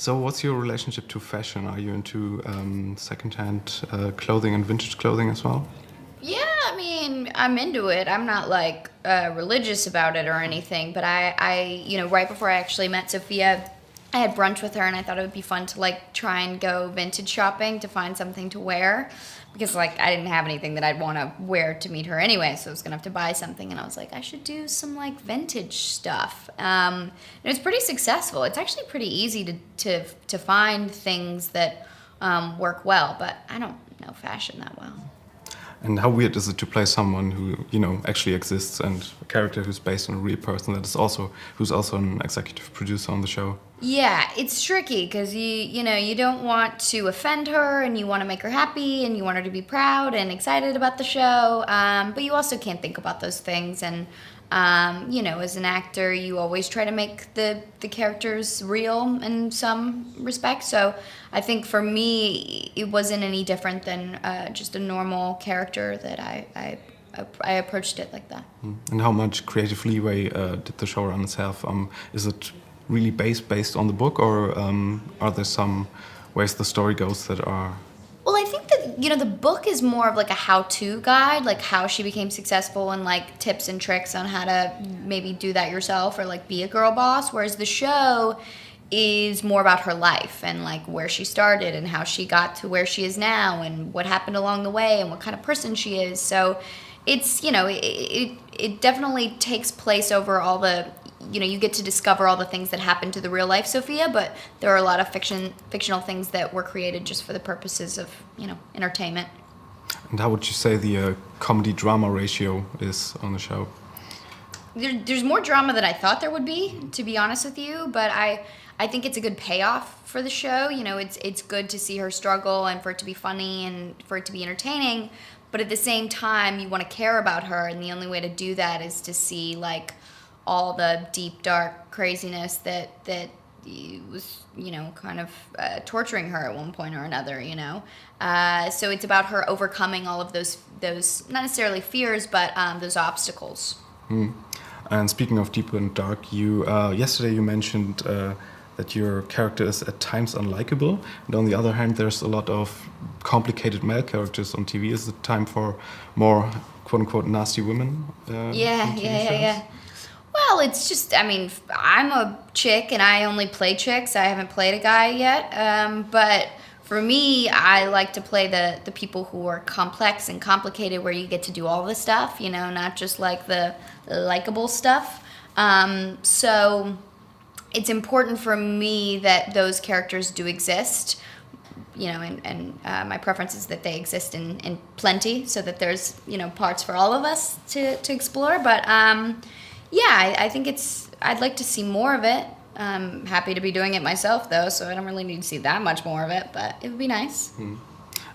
So what's your relationship to fashion? Are you into secondhand clothing and vintage clothing as well? Yeah, I mean, I'm into it. I'm not like religious about it or anything, but right before I actually met Sophia, I had brunch with her and I thought it would be fun to like try and go vintage shopping to find something to wear because like I didn't have anything that I'd want to wear to meet her anyway, so I was gonna have to buy something and I was like, I should do some like vintage stuff. And it's pretty successful. It's actually pretty easy to find things that work well, but I don't know fashion that well. And how weird is it to play someone who, actually exists and a character who's based on a real person who's also an executive producer on the show? Yeah, it's tricky because you don't want to offend her and you want to make her happy and you want her to be proud and excited about the show, but you also can't think about those things. And as an actor, you always try to make the characters real in some respect. So I think for me, it wasn't any different than just a normal character that I approached it like that. And how much creative leeway did the showrunners have? Is it really based on the book, or are there some ways the story goes that are... Well, I think that, the book is more of like a how-to guide, like how she became successful and like tips and tricks on how to maybe do that yourself or like be a girl boss, whereas the show is more about her life and like where she started and how she got to where she is now and what happened along the way and what kind of person she is. So it's, it definitely takes place over all the... you get to discover all the things that happened to the real life Sophia, but there are a lot of fictional things that were created just for the purposes of, entertainment. And how would you say the comedy-drama ratio is on the show? There's more drama than I thought there would be, to be honest with you, but I think it's a good payoff for the show. It's good to see her struggle and for it to be funny and for it to be entertaining, but at the same time, you want to care about her, and the only way to do that is to see, like, all the deep, dark craziness that was, kind of torturing her at one point or another, So it's about her overcoming all of those not necessarily fears, but those obstacles. And speaking of deep and dark, yesterday you mentioned that your character is at times unlikable, and on the other hand, there's a lot of complicated male characters on TV. Is it time for more quote-unquote nasty women? Yeah. Well, it's just, I'm a chick and I only play chicks. I haven't played a guy yet. But for me, I like to play the people who are complex and complicated, where you get to do all the stuff, not just like the likable stuff. So it's important for me that those characters do exist, and my preference is that they exist in plenty, so that there's, parts for all of us to explore. But I think I'd like to see more of it. I'm happy to be doing it myself, though, so I don't really need to see that much more of it, but it would be nice.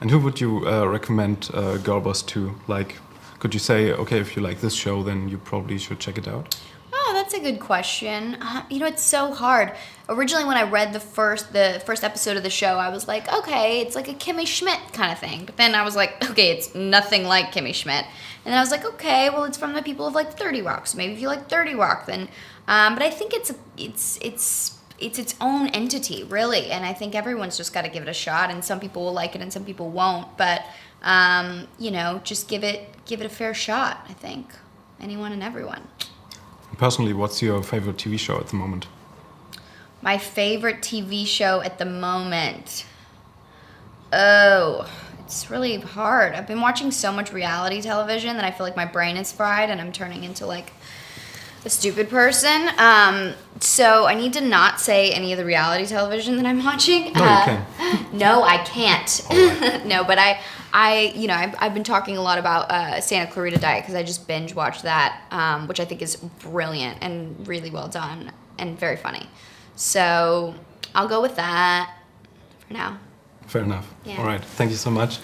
And who would you recommend Girlboss to? Like, could you say, okay, if you like this show, then you probably should check it out? Oh, that's a good question. It's so hard. Originally, when I read the first episode of the show, I was like, okay, it's like a Kimmy Schmidt kind of thing. But then I was like, okay, it's nothing like Kimmy Schmidt. And then I was like, okay, well, it's from the people of like 30 Rock. So maybe if you like 30 Rock, then. But I think it's its own entity, really. And I think everyone's just got to give it a shot. And some people will like it, and some people won't. But just give it a fair shot. I think anyone and everyone. Personally, what's your favorite TV show at the moment? My favorite TV show at the moment? Oh, it's really hard. I've been watching so much reality television that I feel like my brain is fried and I'm turning into like a stupid person. So I need to not say any of the reality television that I'm watching. No, you can. No, I can't. Right. No, but I've been talking a lot about Santa Clarita Diet because I just binge watched that, which I think is brilliant and really well done and very funny. So I'll go with that for now. Fair enough. Yeah. All right. Thank you so much.